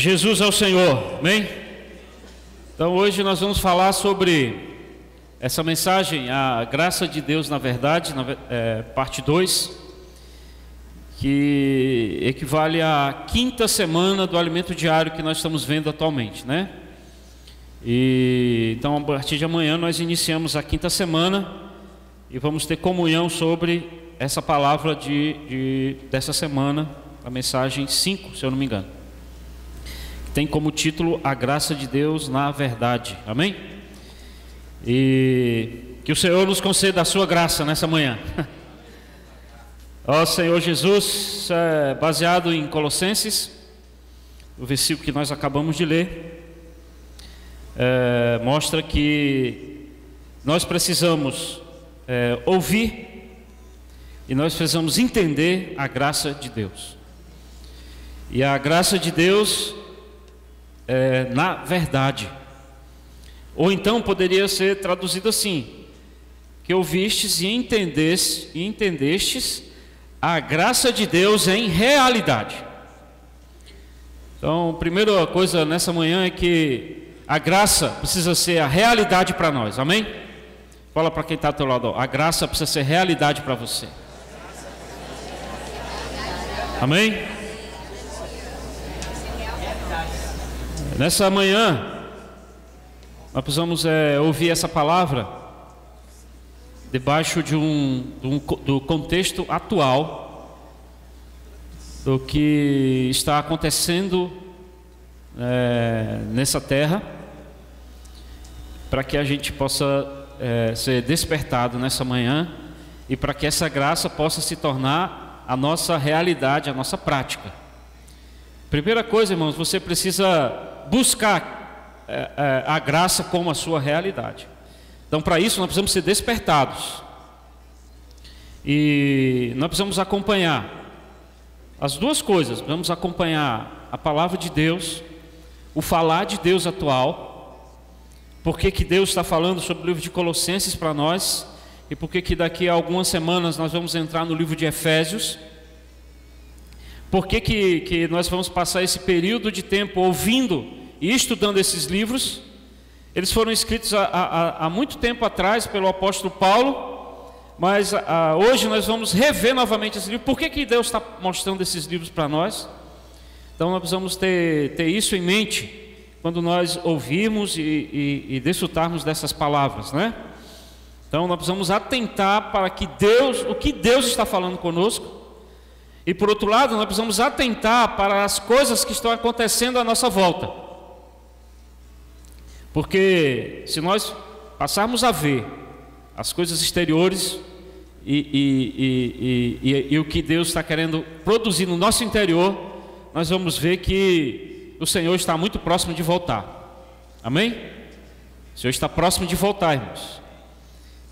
Jesus é o Senhor, amém? Então hoje nós vamos falar sobre essa mensagem, a graça de Deus na verdade, parte 2, que equivale à quinta semana do alimento diário que nós estamos vendo atualmente, né? E então a partir de amanhã nós iniciamos a quinta semana e vamos ter comunhão sobre essa palavra dessa semana, a mensagem 5, se eu não me engano. Tem como título a graça de Deus na verdade, amém? E que o Senhor nos conceda a sua graça nessa manhã. Ó Senhor Jesus, baseado em Colossenses, o versículo que nós acabamos de ler, mostra que nós precisamos ouvir e nós precisamos entender a graça de Deus. E a graça de Deus na verdade, ou então poderia ser traduzido assim: que ouvistes e entendestes a graça de Deus em realidade. Então, a primeira coisa nessa manhã é que a graça precisa ser a realidade para nós, amém? Fala para quem está ao teu lado, ó, a graça precisa ser realidade para você, amém? Nessa manhã, nós precisamos ouvir essa palavra debaixo do contexto atual do que está acontecendo nessa terra, para que a gente possa ser despertado nessa manhã e para que essa graça possa se tornar a nossa realidade, a nossa prática. Primeira coisa, irmãos, você precisa buscar a graça como a sua realidade. Então, para isso, nós precisamos ser despertados. E nós precisamos acompanhar as duas coisas. Precisamos acompanhar a palavra de Deus, o falar de Deus atual. Por que Deus está falando sobre o livro de Colossenses para nós? E por que daqui a algumas semanas nós vamos entrar no livro de Efésios? Por que nós vamos passar esse período de tempo ouvindo e estudando esses livros? Eles foram escritos há muito tempo atrás pelo apóstolo Paulo, mas hoje nós vamos rever novamente esses livros. Por que Deus está mostrando esses livros para nós? Então nós precisamos ter isso em mente quando nós ouvirmos e desfrutarmos dessas palavras, né? Então nós precisamos atentar para o que Deus está falando conosco. E por outro lado, nós precisamos atentar para as coisas que estão acontecendo à nossa volta. Porque se nós passarmos a ver as coisas exteriores e o que Deus está querendo produzir no nosso interior, nós vamos ver que o Senhor está muito próximo de voltar. Amém? O Senhor está próximo de voltar, irmãos.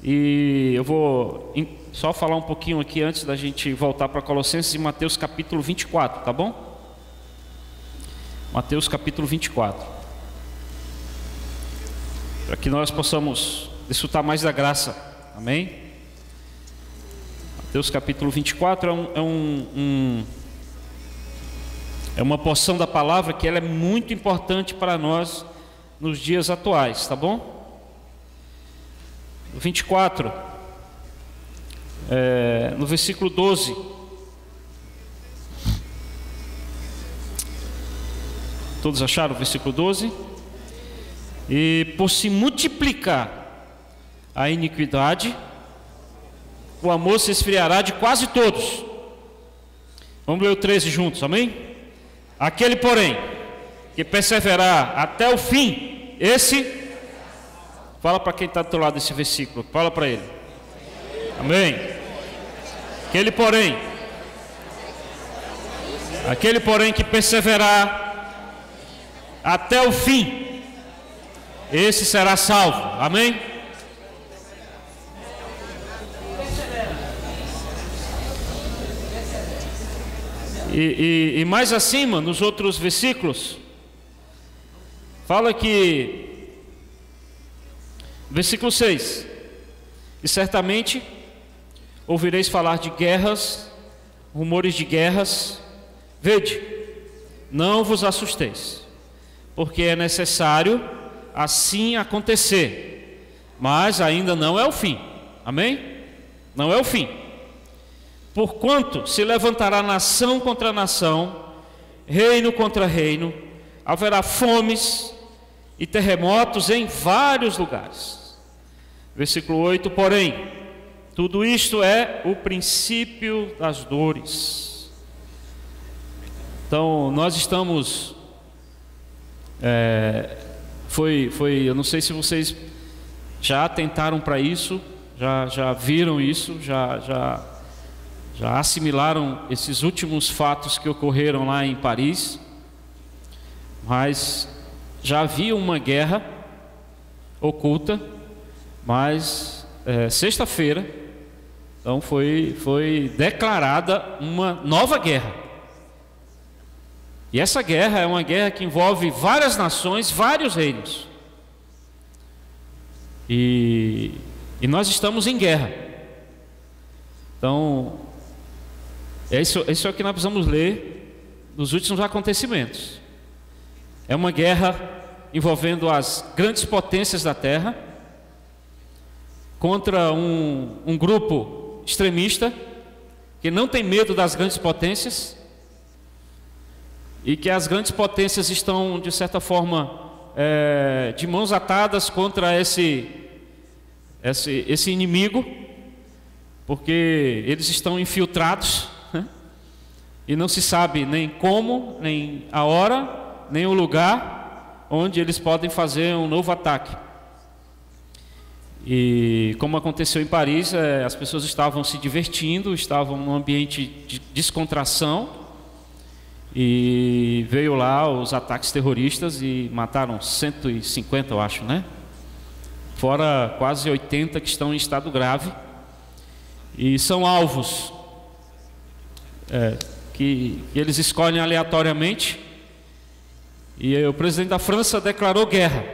E eu vou só falar um pouquinho aqui antes da gente voltar para Colossenses, em Mateus capítulo 24, tá bom? Mateus capítulo 24, para que nós possamos desfrutar mais da graça, amém? Mateus capítulo 24 é uma porção da palavra que ela é muito importante para nós nos dias atuais, tá bom? 24, no versículo 12, todos acharam o versículo 12? E por se multiplicar a iniquidade, o amor se esfriará de quase todos. Vamos ler o 13 juntos, amém? Aquele, porém, que perseverar até o fim, esse... Fala para quem está do teu lado desse versículo, fala para ele. Amém. Aquele porém que perseverar até o fim, esse será salvo. Amém. E mais acima, nos outros versículos, fala que versículo 6: e certamente ouvireis falar de guerras, rumores de guerras. Vede, não vos assusteis, porque é necessário assim acontecer, mas ainda não é o fim. Amém? Não é o fim. Porquanto se levantará nação contra nação, reino contra reino, haverá fomes e terremotos em vários lugares. Versículo 8, porém, tudo isto é o princípio das dores. Então, nós estamos... eu não sei se vocês já atentaram para isso, já viram isso, já assimilaram esses últimos fatos que ocorreram lá em Paris, mas já havia uma guerra oculta, mas sexta-feira, então foi declarada uma nova guerra. E essa guerra é uma guerra que envolve várias nações, vários reinos. E nós estamos em guerra. Então, isso é o que nós precisamos ler dos últimos acontecimentos. É uma guerra envolvendo as grandes potências da terra contra um grupo extremista que não tem medo das grandes potências, e que as grandes potências estão, de certa forma, de mãos atadas contra esse inimigo, porque eles estão infiltrados, né? E não se sabe nem como, nem a hora, nem o lugar onde eles podem fazer um novo ataque. E como aconteceu em Paris, as pessoas estavam se divertindo, estavam num ambiente de descontração, e veio lá os ataques terroristas e mataram 150, eu acho, né? Fora quase 80 que estão em estado grave. E são alvos que eles escolhem aleatoriamente. E o presidente da França declarou guerra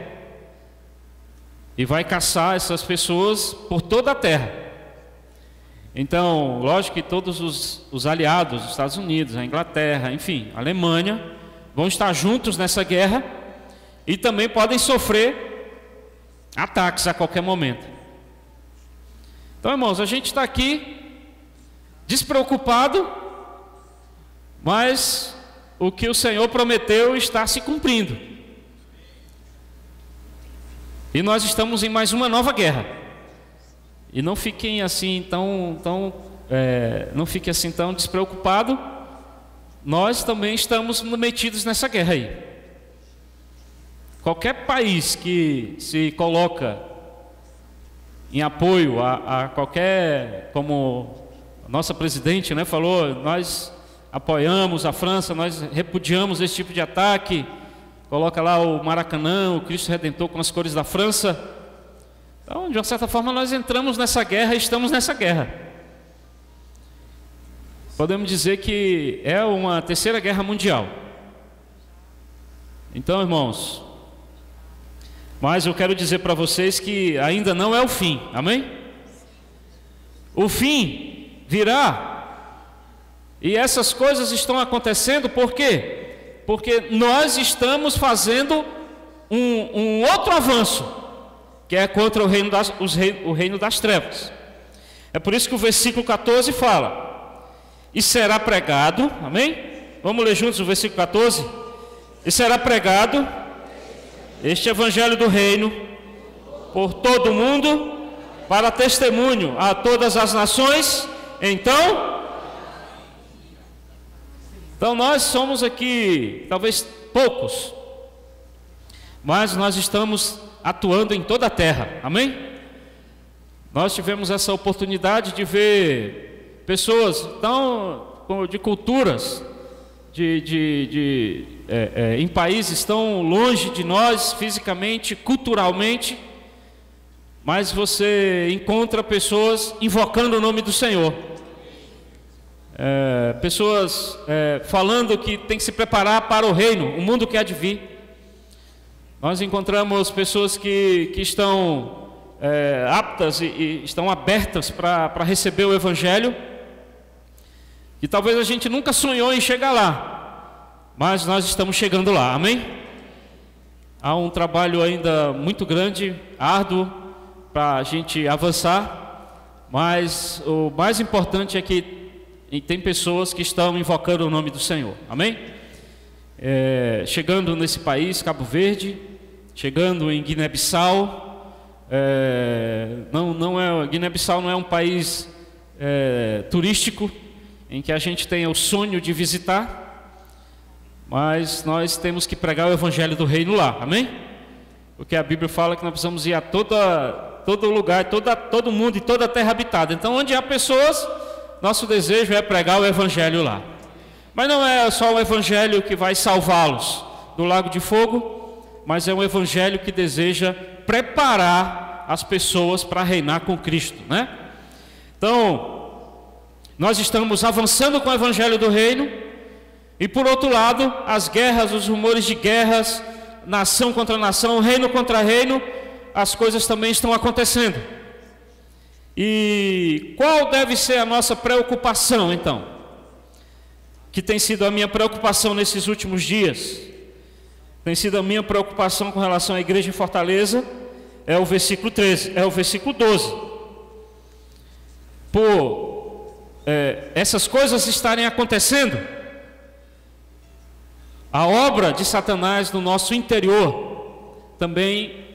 e vai caçar essas pessoas por toda a terra. Então, lógico que todos os aliados, os Estados Unidos, a Inglaterra, enfim, a Alemanha, vão estar juntos nessa guerra e também podem sofrer ataques a qualquer momento. Então, irmãos, a gente está aqui despreocupado, mas o que o Senhor prometeu está se cumprindo. E nós estamos em mais uma nova guerra. E não fiquem assim não fiquem assim tão despreocupados. Nós também estamos metidos nessa guerra aí. Qualquer país que se coloca em apoio a qualquer, como a nossa presidente, né, falou, nós apoiamos a França, nós repudiamos esse tipo de ataque. Coloca lá o Maracanã, o Cristo Redentor com as cores da França. Então, de uma certa forma, nós entramos nessa guerra e estamos nessa guerra. Podemos dizer que é uma terceira guerra mundial. Então, irmãos, mas eu quero dizer para vocês que ainda não é o fim, amém? O fim virá, e essas coisas estão acontecendo por quê? Porque nós estamos fazendo um outro avanço, que é contra o reino das trevas. É por isso que o versículo 14 fala: e será pregado, amém? Vamos ler juntos o versículo 14. E será pregado este evangelho do reino por todo o mundo, para testemunho a todas as nações. Então nós somos aqui, talvez poucos, mas nós estamos atuando em toda a terra, amém? Nós tivemos essa oportunidade de ver pessoas de culturas, em países tão longe de nós, fisicamente, culturalmente, mas você encontra pessoas invocando o nome do Senhor, pessoas falando que tem que se preparar para o reino, o mundo que há de vir. Nós encontramos pessoas que estão aptas e estão abertas para receber o Evangelho, e talvez a gente nunca sonhou em chegar lá, mas nós estamos chegando lá, amém? Há um trabalho ainda muito grande, árduo, para a gente avançar, mas o mais importante é que tem pessoas que estão invocando o nome do Senhor, amém? Chegando nesse país, Cabo Verde, chegando em Guiné-Bissau. Guiné-Bissau não é um país turístico em que a gente tenha o sonho de visitar, mas nós temos que pregar o evangelho do reino lá, amém? Porque a Bíblia fala que nós precisamos ir a todo lugar, todo mundo e toda a terra habitada. Então, onde há pessoas, nosso desejo é pregar o evangelho lá. Mas não é só o evangelho que vai salvá-los do lago de fogo, mas é um evangelho que deseja preparar as pessoas para reinar com Cristo, né? Então, nós estamos avançando com o evangelho do reino, e por outro lado, as guerras, os rumores de guerras, nação contra nação, reino contra reino, as coisas também estão acontecendo. E qual deve ser a nossa preocupação, então? Que tem sido a minha preocupação nesses últimos dias, tem sido a minha preocupação com relação à igreja em Fortaleza, é o versículo 13, é o versículo 12. Essas coisas estarem acontecendo, a obra de Satanás no nosso interior também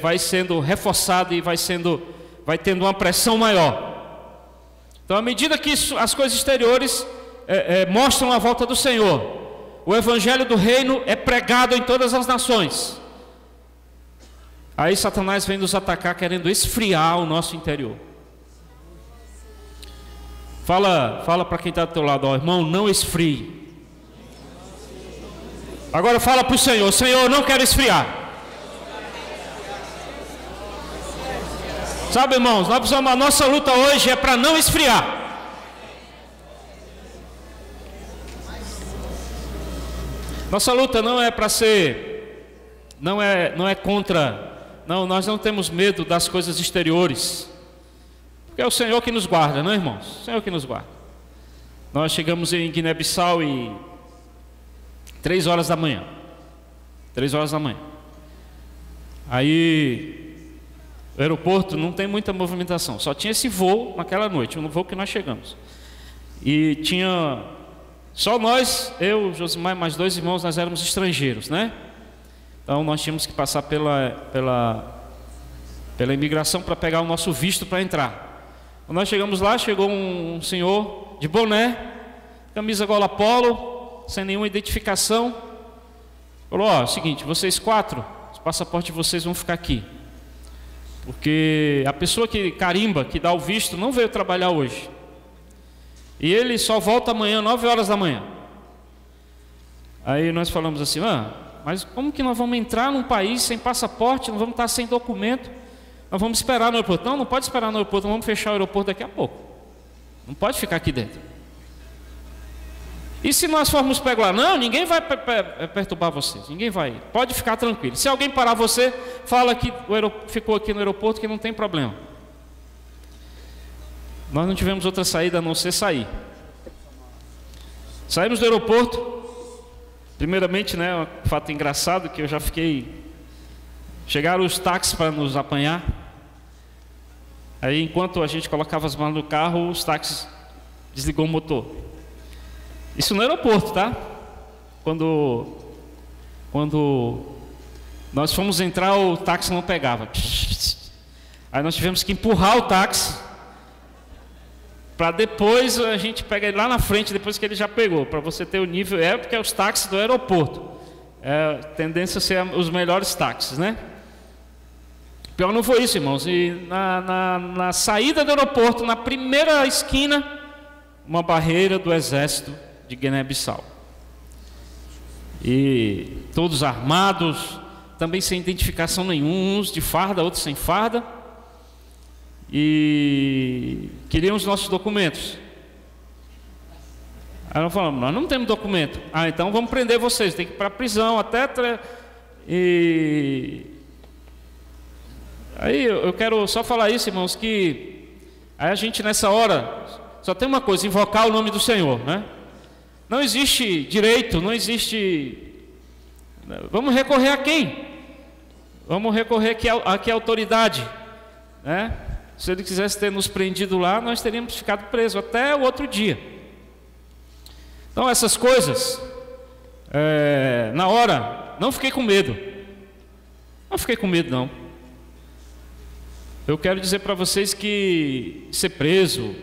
vai sendo reforçada e vai tendo uma pressão maior. Então, à medida que as coisas exteriores mostram a volta do Senhor, o evangelho do reino é pregado em todas as nações. Aí Satanás vem nos atacar querendo esfriar o nosso interior. Fala para quem está do teu lado, ó, irmão, não esfrie. Agora fala para o Senhor, Senhor, eu não quero esfriar. Sabe, irmãos, a nossa luta hoje é para não esfriar. Nossa luta não é para ser, não é contra, não, nós não temos medo das coisas exteriores, porque é o Senhor que nos guarda, não, irmãos? O Senhor que nos guarda. Nós chegamos em Guiné-Bissau e 3 horas da manhã. 3 horas da manhã. Aí, o aeroporto não tem muita movimentação. Só tinha esse voo naquela noite, um voo que nós chegamos. E tinha só nós, eu, Josimar e mais 2 irmãos, nós éramos estrangeiros, né? Então nós tínhamos que passar pela imigração para pegar o nosso visto para entrar. Quando nós chegamos lá, chegou um senhor de boné, camisa gola polo, sem nenhuma identificação. Falou, ó, é o seguinte, vocês 4, os passaportes de vocês vão ficar aqui, porque a pessoa que carimba, que dá o visto, não veio trabalhar hoje, e ele só volta amanhã, 9 horas da manhã. Aí nós falamos assim, mas como que nós vamos entrar num país sem passaporte, nós vamos estar sem documento, nós vamos esperar no aeroporto? Não pode esperar no aeroporto, nós vamos fechar o aeroporto daqui a pouco, não pode ficar aqui dentro. E se nós formos pegar lá? Não, ninguém vai perturbar vocês, ninguém vai, pode ficar tranquilo. Se alguém parar você, fala que ficou aqui no aeroporto, que não tem problema. Nós não tivemos outra saída a não ser sair. Saímos do aeroporto. Primeiramente, né, um fato engraçado que eu já fiquei. Chegaram os táxis para nos apanhar. Aí, enquanto a gente colocava as malas no carro, os táxis desligou o motor. Isso no aeroporto, tá? Quando nós fomos entrar, o táxi não pegava. Aí nós tivemos que empurrar o táxi para depois a gente pegar ele lá na frente, depois que ele já pegou, para você ter o nível, porque é os táxis do aeroporto. A tendência a ser os melhores táxis, né? Pior não foi isso, irmãos. E na saída do aeroporto, na primeira esquina, uma barreira do exército de Guiné-Bissau. E todos armados, também sem identificação nenhuma, uns de farda, outros sem farda. E queriam os nossos documentos. Aí nós falamos, nós não temos documento. Então vamos prender vocês, tem que ir para a prisão até... E aí eu quero só falar isso, irmãos, que aí a gente nessa hora só tem uma coisa, invocar o nome do Senhor, né? não existe direito, não existe... Vamos recorrer a quem? Vamos recorrer aqui à autoridade, né? Se ele quisesse ter nos prendido lá, nós teríamos ficado presos até o outro dia. Então essas coisas, na hora, não fiquei com medo. Não fiquei com medo, não. Eu quero dizer para vocês que ser preso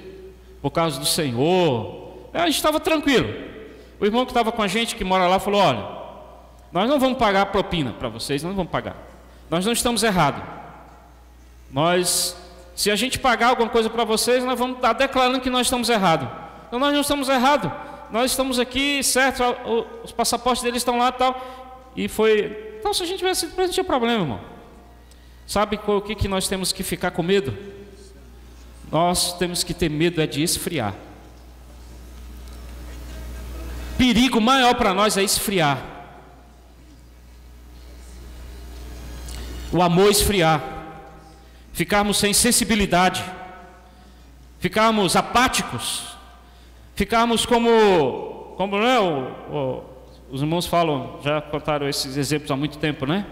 por causa do Senhor, a gente estava tranquilo. O irmão que estava com a gente, que mora lá, falou: olha, nós não vamos pagar a propina para vocês, não vamos pagar. Nós não estamos errados. Se a gente pagar alguma coisa para vocês, nós vamos estar declarando que nós estamos errados. Então nós não estamos errados. Nós estamos aqui, certo? Os passaportes deles estão lá e tal. E foi... Então se a gente tivesse sido preso, não tinha problema, irmão. Sabe o que nós temos que ficar com medo? Nós temos que ter medo de esfriar. Perigo maior para nós é esfriar. O amor esfriar. Ficarmos sem sensibilidade. Ficarmos apáticos. Ficarmos como né, os irmãos falam, já contaram esses exemplos há muito tempo, né?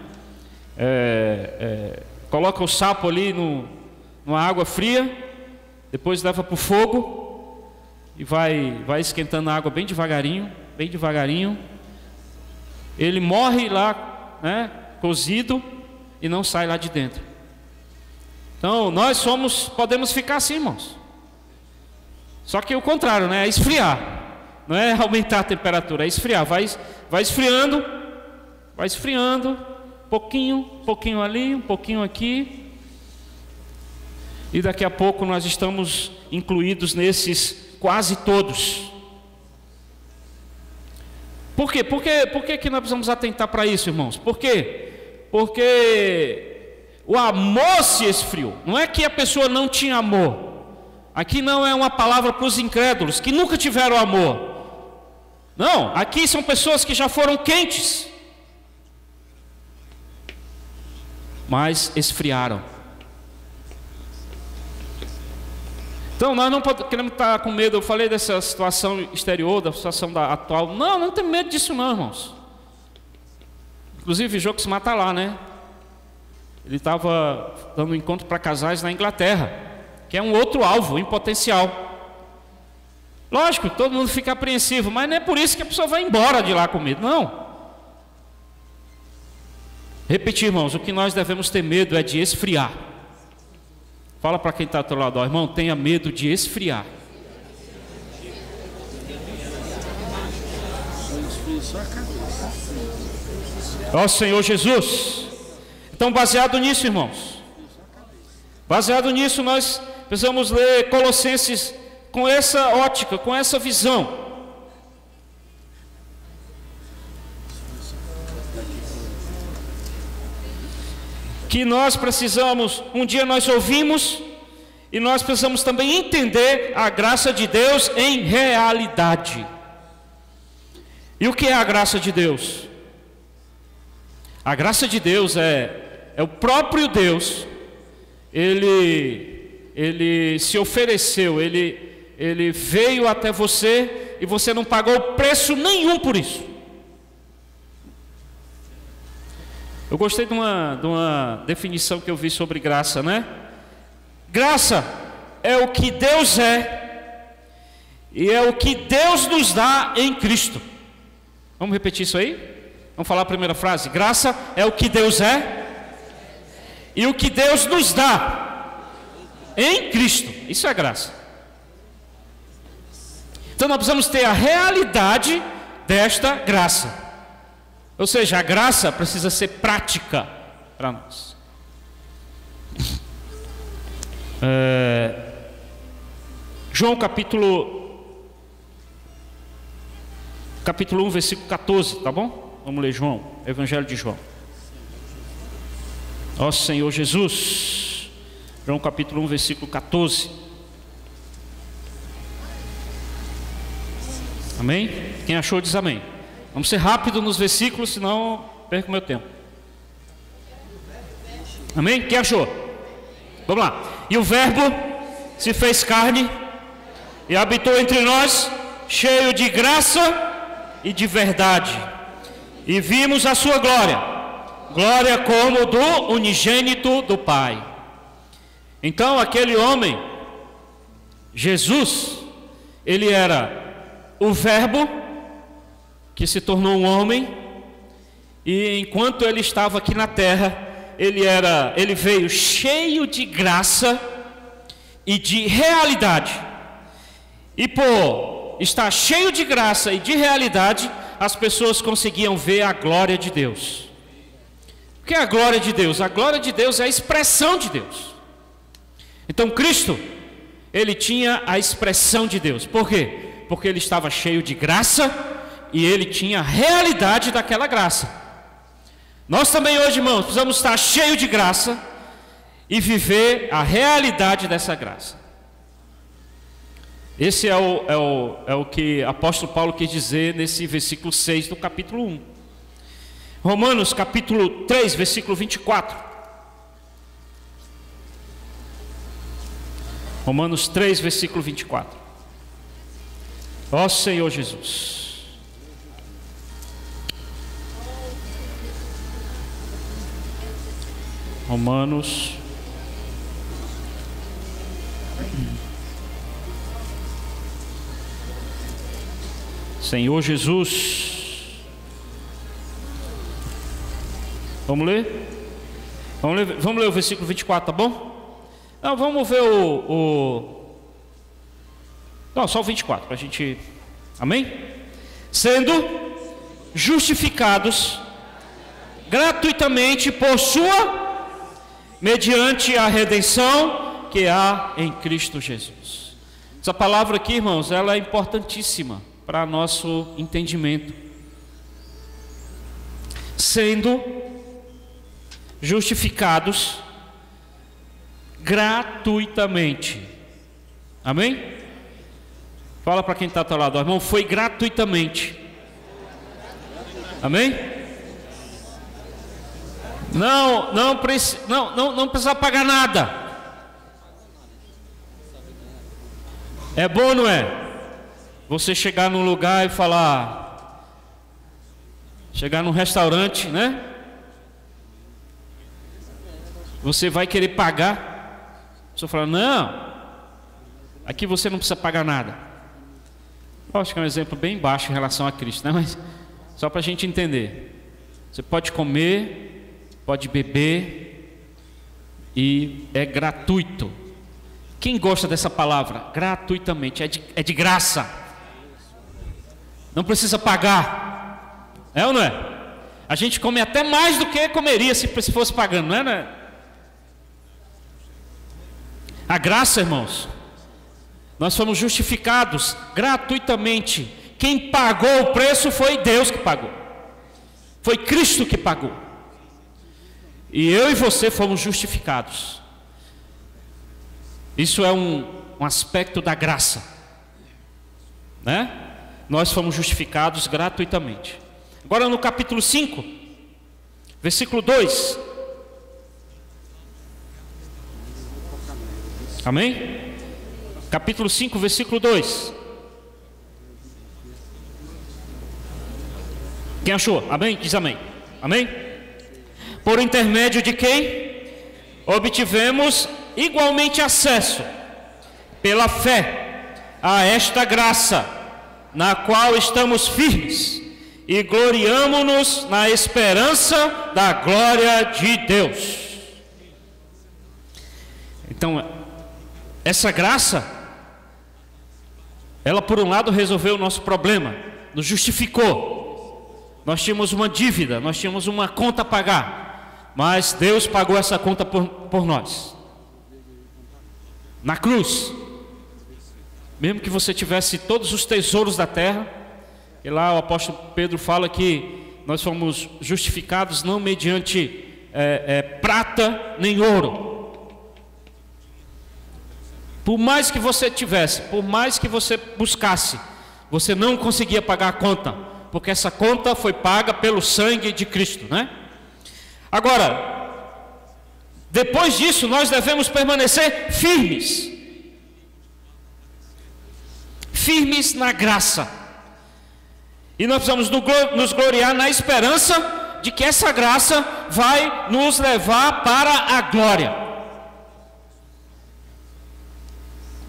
Coloca o sapo ali numa água fria, depois leva para o fogo e vai esquentando a água bem devagarinho, bem devagarinho. Ele morre lá, né, cozido, e não sai lá de dentro. Então nós podemos ficar assim, irmãos. Só que o contrário, né? É esfriar. Não é aumentar a temperatura, é esfriar. Vai esfriando, pouquinho, pouquinho ali, um pouquinho aqui. E daqui a pouco nós estamos incluídos nesses quase todos. Por quê? Por que nós precisamos atentar para isso, irmãos? Por quê? Porque o amor se esfriou. Não é que a pessoa não tinha amor. Aqui não é uma palavra para os incrédulos que nunca tiveram amor. Não, aqui são pessoas que já foram quentes, mas esfriaram. Então nós não queremos estar com medo. Eu falei dessa situação exterior, da situação atual. Não tem medo disso não, irmãos. Inclusive o Jô se mata lá, né? Ele estava dando um encontro para casais na Inglaterra, que é um outro alvo em potencial. Lógico, todo mundo fica apreensivo, mas não é por isso que a pessoa vai embora de lá com medo, não. Repetir, irmãos, o que nós devemos ter medo é de esfriar. Fala para quem está ao teu lado, ó, irmão, tenha medo de esfriar. Ó Senhor Jesus. Então, baseado nisso, irmãos, baseado nisso, nós precisamos ler Colossenses com essa ótica, com essa visão. Que nós precisamos, um dia nós ouvimos, e nós precisamos também entender a graça de Deus em realidade. E o que é a graça de Deus? A graça de Deus é o próprio Deus. Ele se ofereceu, ele veio até você e você não pagou preço nenhum por isso. Eu gostei de uma definição que eu vi sobre graça, né? Graça é o que Deus é e é o que Deus nos dá em Cristo. Vamos repetir isso aí? Vamos falar a primeira frase. Graça é o que Deus é e o que Deus nos dá em Cristo. Isso é graça. Então nós precisamos ter a realidade desta graça. Ou seja, a graça precisa ser prática para nós. João capítulo 1, versículo 14, tá bom? Vamos ler João, Evangelho de João. Ó Senhor Jesus. João capítulo 1, versículo 14. Amém? Quem achou diz amém. Vamos ser rápido nos versículos, senão perco meu tempo. Amém? Quem achou? Vamos lá. E o verbo se fez carne e habitou entre nós, cheio de graça e de verdade, e vimos a sua glória, glória como do unigênito do Pai. Então aquele homem, Jesus, ele era o Verbo que se tornou um homem, e enquanto ele estava aqui na terra, ele veio cheio de graça e de realidade. E por estar cheio de graça e de realidade, as pessoas conseguiam ver a glória de Deus. O que é a glória de Deus? A glória de Deus é a expressão de Deus. Então Cristo, ele tinha a expressão de Deus. Por quê? Porque ele estava cheio de graça e ele tinha a realidade daquela graça. Nós também hoje, irmãos, precisamos estar cheio de graça e viver a realidade dessa graça. Esse é o que o apóstolo Paulo quis dizer nesse versículo 6 do capítulo 1. Romanos capítulo 3, versículo 24. Romanos 3, versículo 24. Ó Senhor Jesus. Romanos. Senhor Jesus. Vamos ler? Vamos ler o versículo 24, tá bom? Não, vamos ver Não, só o 24, para a gente... Amém? Sendo justificados gratuitamente por sua... mediante a redenção que há em Cristo Jesus. Essa palavra aqui, irmãos, ela é importantíssima para nosso entendimento. Sendo justificados gratuitamente. Amém? Fala para quem está ao teu lado, irmão, foi gratuitamente. Amém? Não precisa pagar nada. É bom, não é? Você chegar num lugar e falar, chegar num restaurante, né? Você vai querer pagar. Você fala, não, aqui você não precisa pagar nada. Eu acho que é um exemplo bem baixo em relação a Cristo, né? Mas só para a gente entender. Você pode comer, pode beber, e é gratuito. Quem gosta dessa palavra? Gratuitamente, é de graça. Não precisa pagar. É ou não é? A gente come até mais do que comeria se fosse pagando, não é? Não é? A graça, irmãos, nós fomos justificados gratuitamente. Quem pagou o preço foi Deus que pagou. Foi Cristo que pagou. E eu e você fomos justificados. Isso é um aspecto da graça, né? Nós fomos justificados gratuitamente. Agora no capítulo 5, versículo 2. Amém? Capítulo 5, versículo 2. Quem achou? Amém? Diz amém. Amém? Por intermédio de quem? Obtivemos igualmente acesso, pela fé, a esta graça, na qual estamos firmes, e gloriamo-nos na esperança da glória de Deus. Então, essa graça, ela por um lado resolveu o nosso problema, nos justificou. Nós tínhamos uma dívida, nós tínhamos uma conta a pagar, mas Deus pagou essa conta por nós. Na cruz, mesmo que você tivesse todos os tesouros da terra, e lá o apóstolo Pedro fala que nós fomos justificados não mediante prata nem ouro. Por mais que você tivesse, por mais que você buscasse, você não conseguia pagar a conta, porque essa conta foi paga pelo sangue de Cristo, né? Agora, depois disso, nós devemos permanecer firmes. Firmes na graça. E nós precisamos nos gloriar na esperança de que essa graça vai nos levar para a glória.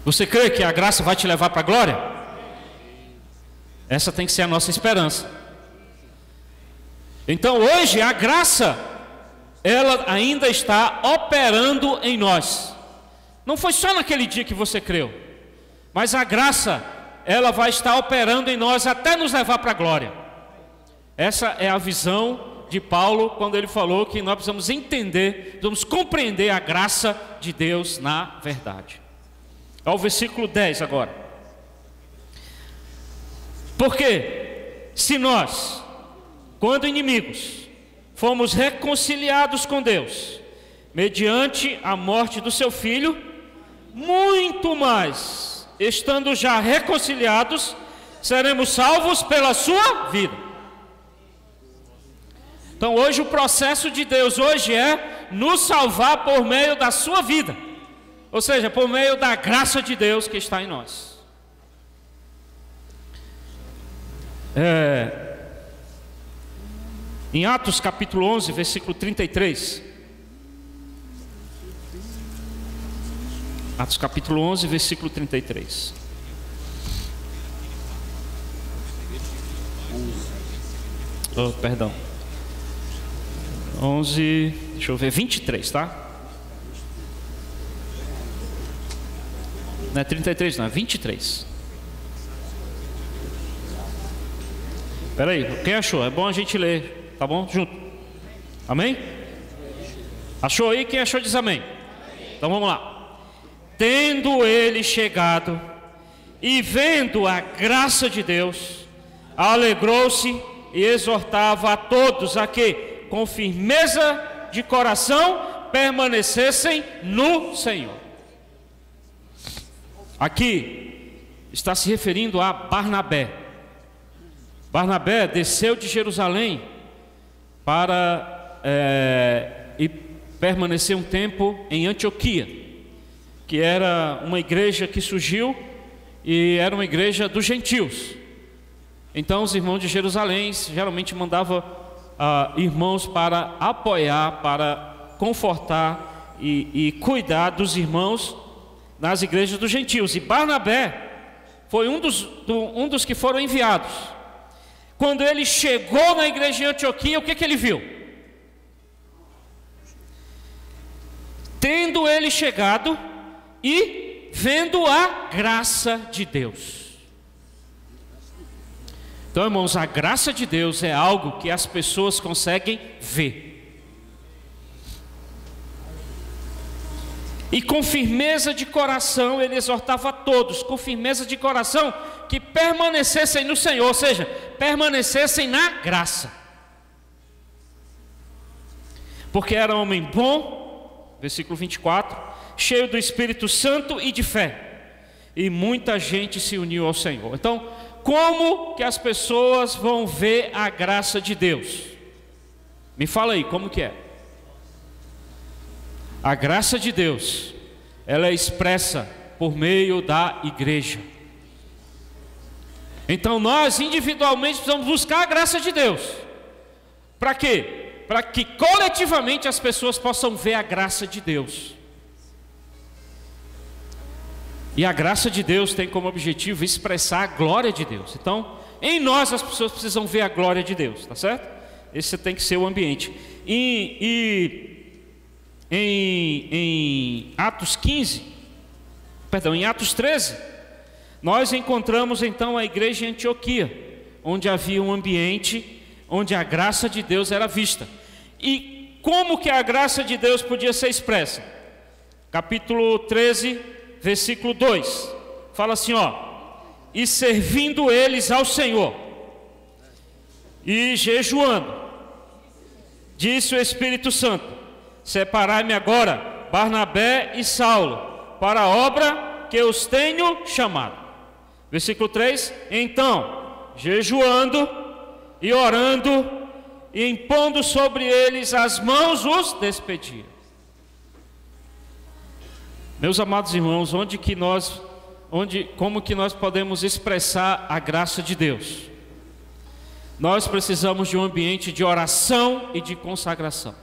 Você crê que a graça vai te levar para a glória? Essa tem que ser a nossa esperança. Então hoje a graça, ela ainda está operando em nós. Não foi só naquele dia que você creu, mas a graça, ela vai estar operando em nós até nos levar para a glória. Essa é a visão de Paulo quando ele falou que nós precisamos entender, precisamos compreender a graça de Deus na verdade. Ao versículo 10 agora. Porque se nós, quando inimigos, fomos reconciliados com Deus, mediante a morte do seu Filho, muito mais, estando já reconciliados, seremos salvos pela sua vida. Então hoje o processo de Deus hoje é nos salvar por meio da sua vida, ou seja, por meio da graça de Deus que está em nós. Em Atos capítulo 11, versículo 33. Atos capítulo 11, versículo 33. Oh, perdão. 11, deixa eu ver, 23, tá? Não é 33, não, é 23. Espera aí, quem achou? É bom a gente ler, tá bom? Junto. Amém? Achou aí? Quem achou diz amém. Então vamos lá. Tendo ele chegado e vendo a graça de Deus, alegrou-se e exortava a todos a que, com firmeza de coração, permanecessem no Senhor. Aqui está se referindo a Barnabé. Barnabé desceu de Jerusalém para e permanecer um tempo em Antioquia, que era uma igreja que surgiu e era uma igreja dos gentios. Então os irmãos de Jerusalém geralmente mandavam irmãos para apoiar, para confortar e cuidar dos irmãos nas igrejas dos gentios. E Barnabé foi um dos que foram enviados. Quando ele chegou na igreja de Antioquia, o que ele viu? Tendo ele chegado e vendo a graça de Deus. Então, irmãos, a graça de Deus é algo que as pessoas conseguem ver. E com firmeza de coração, ele exortava a todos, com firmeza de coração, que permanecessem no Senhor, ou seja, permanecessem na graça. Porque era homem bom, versículo 24, cheio do Espírito Santo e de fé. E muita gente se uniu ao Senhor. Então, como que as pessoas vão ver a graça de Deus? Me fala aí, como que é? A graça de Deus, ela é expressa por meio da igreja. Então nós individualmente precisamos buscar a graça de Deus. Para quê? Para que coletivamente as pessoas possam ver a graça de Deus. E a graça de Deus tem como objetivo expressar a glória de Deus. Então, em nós as pessoas precisam ver a glória de Deus, tá certo? Esse tem que ser o ambiente. Em Atos 13, nós encontramos então a igreja em Antioquia, onde havia um ambiente onde a graça de Deus era vista. E como que a graça de Deus podia ser expressa? Capítulo 13, versículo 2, fala assim, e servindo eles ao Senhor, e jejuando, disse o Espírito Santo, separai-me agora, Barnabé e Saulo, para a obra que os tenho chamado. Versículo 3, então, jejuando e orando, e impondo sobre eles as mãos, os despediram. Meus amados irmãos, como que nós podemos expressar a graça de Deus? Nós precisamos de um ambiente de oração e de consagração.